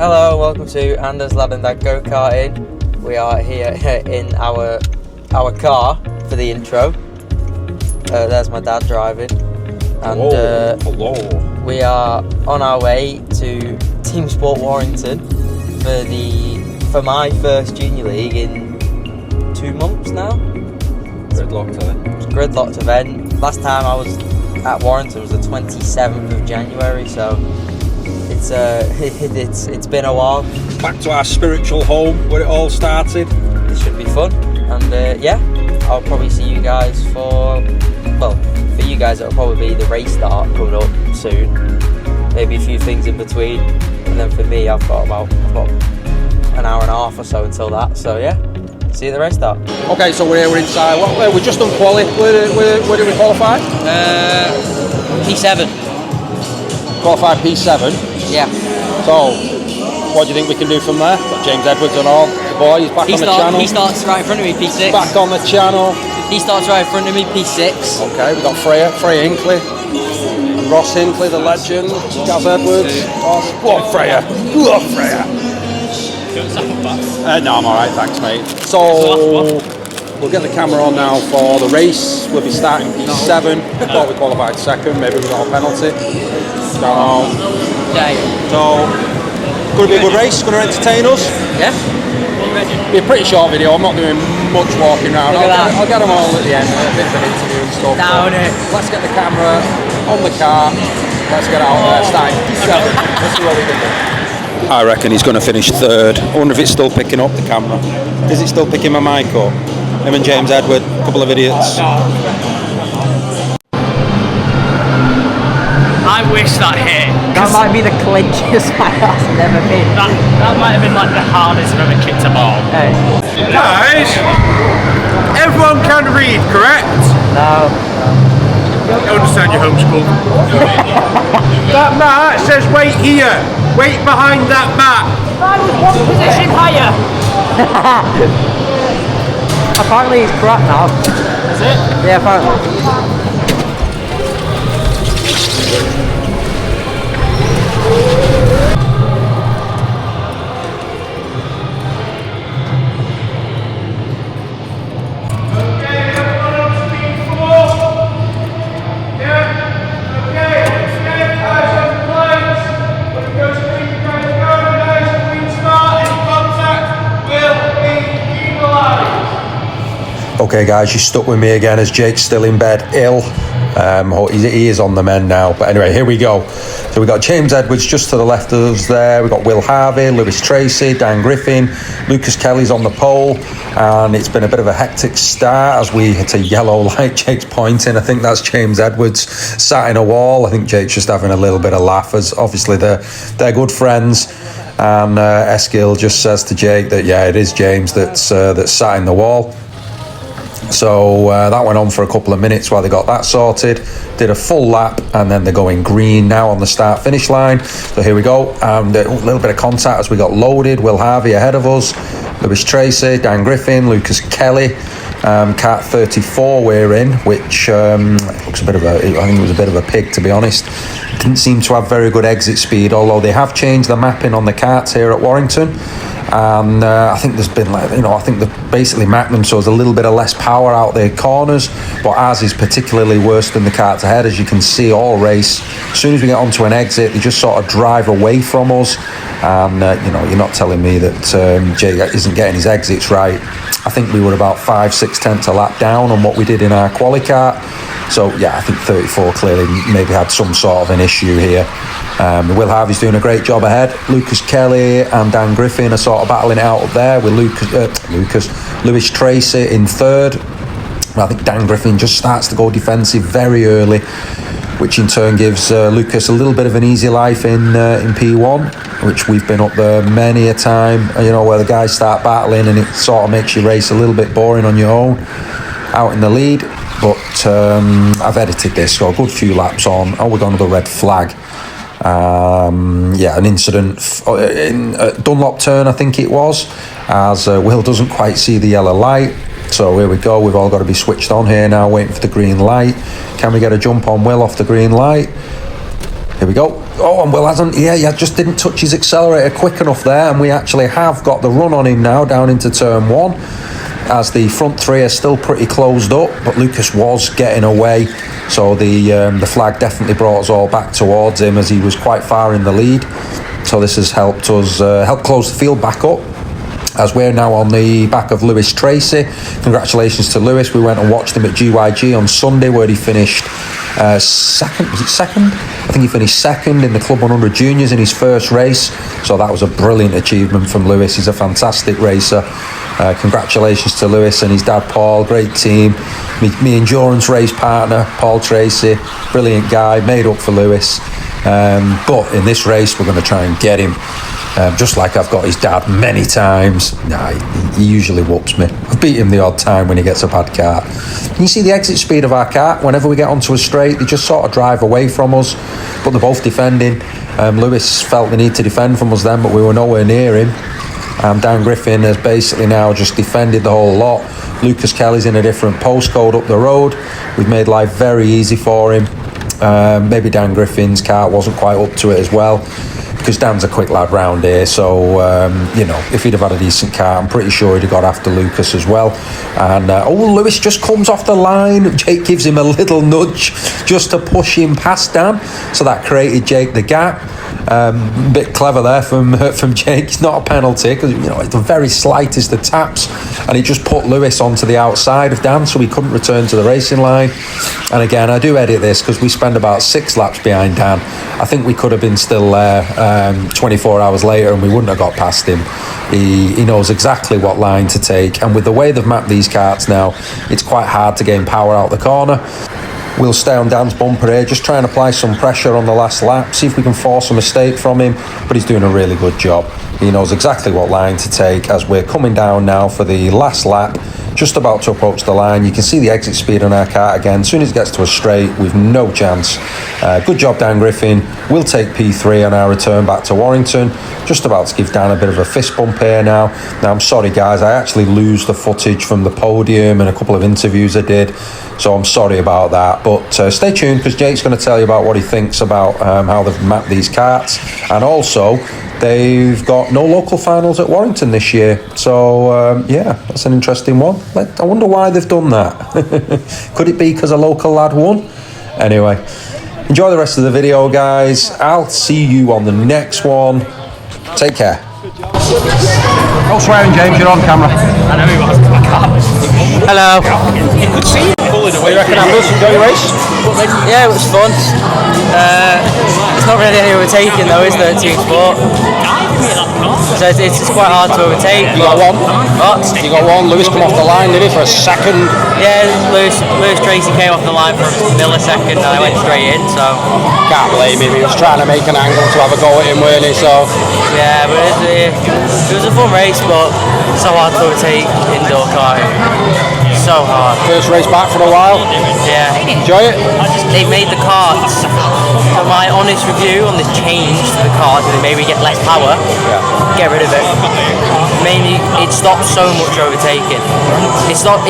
Hello, welcome to Anders Lad and Dad Go-Karting. We are here in our car for the intro. There's my dad driving. And hello. We are on our way to Teamsport Warrington for my first junior league in 2 months now. Gridlocked event. Last time I was at Warrington was the 27th of January, so it's been a while. Back to our spiritual home where it all started. It should be fun, and I'll probably see you guys for you guys it'll probably be the race start coming up soon, maybe a few things in between, and then for me I've got about an hour and a half or so until that, so yeah, see you at the race start. Okay, so we're inside. We've just done quali. Where did we qualify? P7. Qualified P7. Yeah. So, what do you think we can do from there? Got James Edwards and all the boys back on the channel. He starts right in front of me, P6. Back on the channel. He starts right in front of me, P6. Okay, we've got Freya Hinkley, and Ross Hinkley, the legend, Gaz Edwards. Go on, Freya. Go on, Freya. No, I'm alright, thanks, mate. So, we'll get the camera on now for the race. We'll be starting P7. I thought we qualified second, maybe we got a penalty. So, going to be a good race, going to entertain us. Yeah. Be a pretty short video, I'm not doing much walking around. I'll get them all at the end, a bit of an interview and stuff. Down it. Let's get the camera on the car, let's get out there, starting P7. Let's see what we can do. I reckon he's going to finish third. I wonder if it's still picking up the camera. Is it still picking my mic up? Him and James Edward, a couple of idiots. I wish that hit. That might be the clinchiest my ass has ever been. That might have been like the hardest I've ever kicked a ball. Hey. Guys, everyone can read, correct? No. I understand you're homeschooled. That mat says wait here. Wait behind that mat. I was one position higher. Apparently he's crap now. Is it? Yeah, apparently. Okay guys, you're stuck with me again as Jake's still in bed, ill. He is on the mend now, but anyway, here we go. So we've got James Edwards just to the left of us there. We've got Will Harvey, Lewis Tracy, Dan Griffin, Lucas Kelly's on the pole, and it's been a bit of a hectic start as we hit a yellow light. Jake's pointing. I think that's James Edwards sat in a wall. I think Jake's just having a little bit of laugh as obviously they're good friends. And Eskil just says to Jake that yeah, it is James that's sat in the wall. So that went on for a couple of minutes while they got that sorted, did a full lap, and then they're going green now on the start finish line. So here we go, and a little bit of contact as we got loaded. Will Harvey ahead of us, Lewis Tracy, Dan Griffin, Lucas Kelly, Kart 34 we're in, which looks a bit of I think it was a bit of a pig, to be honest. Didn't seem to have very good exit speed, although they have changed the mapping on the karts here at Warrington. And I think there's been I think they've basically mapped them so there's a little bit of less power out the corners, but ours is particularly worse than the karts ahead. As you can see all race, as soon as we get onto an exit, they just sort of drive away from us. And you're not telling me that Jay isn't getting his exits right. I think we were about 5-6 a lap down on what we did in our quali kart. So yeah, I think 34 clearly maybe had some sort of an issue here. Will Harvey's doing a great job ahead. Lucas Kelly and Dan Griffin are sort of battling it out up there with Lewis Tracy in third. I think Dan Griffin just starts to go defensive very early, which in turn gives Lucas a little bit of an easy life in P1, which we've been up there many a time, where the guys start battling and it sort of makes your race a little bit boring on your own out in the lead. But I've edited this, so a good few laps on. Oh, we're going to the red flag. An incident in Dunlop turn, I think it was, as Will doesn't quite see the yellow light. So here we go, we've all got to be switched on here now, waiting for the green light. Can we get a jump on Will off the green light? Here we go. Oh, and Will hasn't. Yeah, just didn't touch his accelerator quick enough there, and we actually have got the run on him now down into turn 1. As the front 3 are still pretty closed up, but Lucas was getting away, so the flag definitely brought us all back towards him as he was quite far in the lead. So this has helped us help close the field back up, as we're now on the back of Lewis Tracy. Congratulations to Lewis. We went and watched him at GYG on Sunday, where he finished second. Was it second? I think he finished second in the Club 100 Juniors in his first race. So that was a brilliant achievement from Lewis. He's a fantastic racer. Congratulations to Lewis and his dad Paul. Great team. Me endurance race partner Paul Tracy, brilliant guy. Made up for Lewis. But in this race we're going to try and get him. Just like I've got his dad many times. Nah, he usually whoops me. I've beat him the odd time when he gets a bad kart. Can you see the exit speed of our kart? Whenever we get onto a straight, they just sort of drive away from us, but they're both defending. Lewis felt the need to defend from us then, but we were nowhere near him. Dan Griffin has basically now just defended the whole lot. Lucas Kelly's in a different postcode up the road. We've made life very easy for him. Maybe Dan Griffin's kart wasn't quite up to it as well, because Dan's a quick lad round here, so you know, if he'd have had a decent car, I'm pretty sure he'd have got after Lucas as well. And Lewis just comes off the line. Jake gives him a little nudge just to push him past Dan, so that created Jake the gap. A bit clever there from Jake. It's not a penalty, because you know, it's the very slightest of taps, and he just put Lewis onto the outside of Dan, so he couldn't return to the racing line. And again, I do edit this because we spend about 6 laps behind Dan. I think we could have been still there 24 hours later and we wouldn't have got past him. He knows exactly what line to take, and with the way they've mapped these karts now, it's quite hard to gain power out the corner. We'll stay on Dan's bumper here, just try and apply some pressure on the last lap, see if we can force a mistake from him, but he's doing a really good job. He knows exactly what line to take as we're coming down now for the last lap, just about to approach the line. You can see the exit speed on our kart again. As soon as it gets to a straight, we've no chance. Good job, Dan Griffin. We'll take P3 on our return back to Warrington. Just about to give Dan a bit of a fist bump here now. Now, I'm sorry, guys. I actually lose the footage from the podium and a couple of interviews I did, so I'm sorry about that. But stay tuned, because Jake's going to tell you about what he thinks about how they've mapped these karts. And also, they've got no local finals at Warrington this year. So, yeah, that's an interesting one. I wonder why they've done that. Could it be because a local lad won? Anyway, enjoy the rest of the video, guys. I'll see you on the next one. Take care. No swearing, James, you're on camera. I know he was. I can't. Hello. You could see it. What do you reckon, Anders? Enjoy your race? Yeah, it was fun. It's not really any overtaking though, is there, team sport? So it's quite hard to overtake. You got one? What? You got one. Lewis come off the line, did he, for a second? Yeah, Lewis Tracy came off the line for a millisecond and I went straight in, so... Can't blame him. He was trying to make an angle to have a go at him, weren't he? So... Yeah, but it was a fun race, but so hard to overtake indoor karting. So hard. First race back for a while? Yeah. Enjoy it? They made the karts, so my honest review on this change to the karts, and maybe get less power, get rid of it. Mainly, it stops so much overtaking. It's like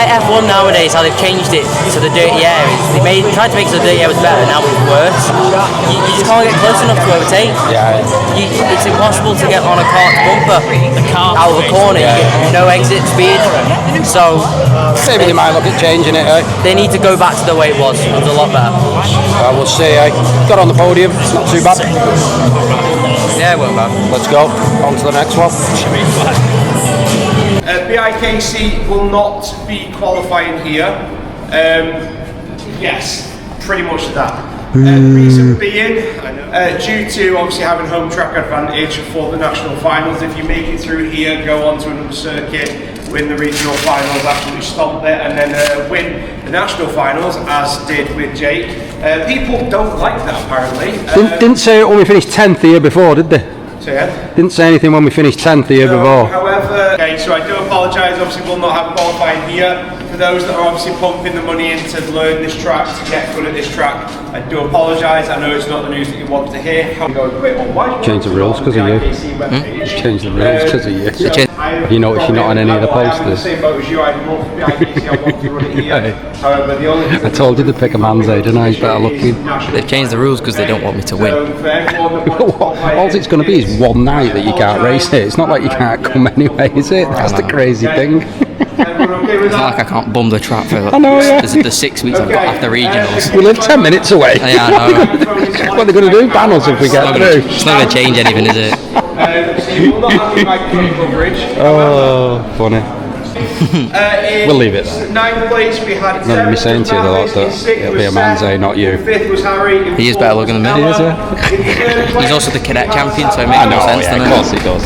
F1 nowadays, how they've changed it to the dirty areas. They tried to make the dirty areas better, now it's worse. You just can't get close enough to overtake. Yeah. It's impossible to get on a kart bumper out of a corner. You get no exit speed. So maybe they might look at changing it, eh? They need to go back to the way it was. It was a lot better. We'll see, eh? Got on the podium, it's not too bad. Yeah, it wasn't bad. Let's go, on to the next one. BIKC will not be qualifying here. Yes, pretty much that. Reason being, due to obviously having home track advantage for the national finals, if you make it through here, go on to another circuit, win the regional finals, absolutely stomp it, and then win the national finals, as did with Jake. People don't like that, apparently. Didn't say it when we finished 10th the year before, did they? So yeah. Didn't say anything when we finished 10th the year before. However, okay, so I do apologise, obviously we'll not have qualifying here. For those that are obviously pumping the money in to learn this track, to get good at this track, I do apologise. I know it's not the news that you want to hear. Change the rules because of you. Change the rules because of you. I Have you noticed you're not on any of the posters? I'm in the same boat as you. I'd love for BIKC. I want to run it here. However, the only I told you to pick a man's age, and he's better looking. They've changed the rules because they don't want me to win. All it's going to be is one night that you can't race it. It's not like you can't come anyway, is it? That's the crazy thing. It's not like I can't bum the trap for I know, yeah. the 6 weeks I've got after regionals. We live 10 minutes away. Yeah, I know. What are they going to do? Ban us if we get through? It's not going to change anything, is it? So you will not have the microphone coverage. Oh, funny. We'll leave it there. 9th place we had. Remember me saying to you the lot that it'll be a man's day, not you. 5th was Harry. He is better looking than me. He is, yeah. He's also the cadet champion, so it makes more sense, yeah, doesn't of it? course he does.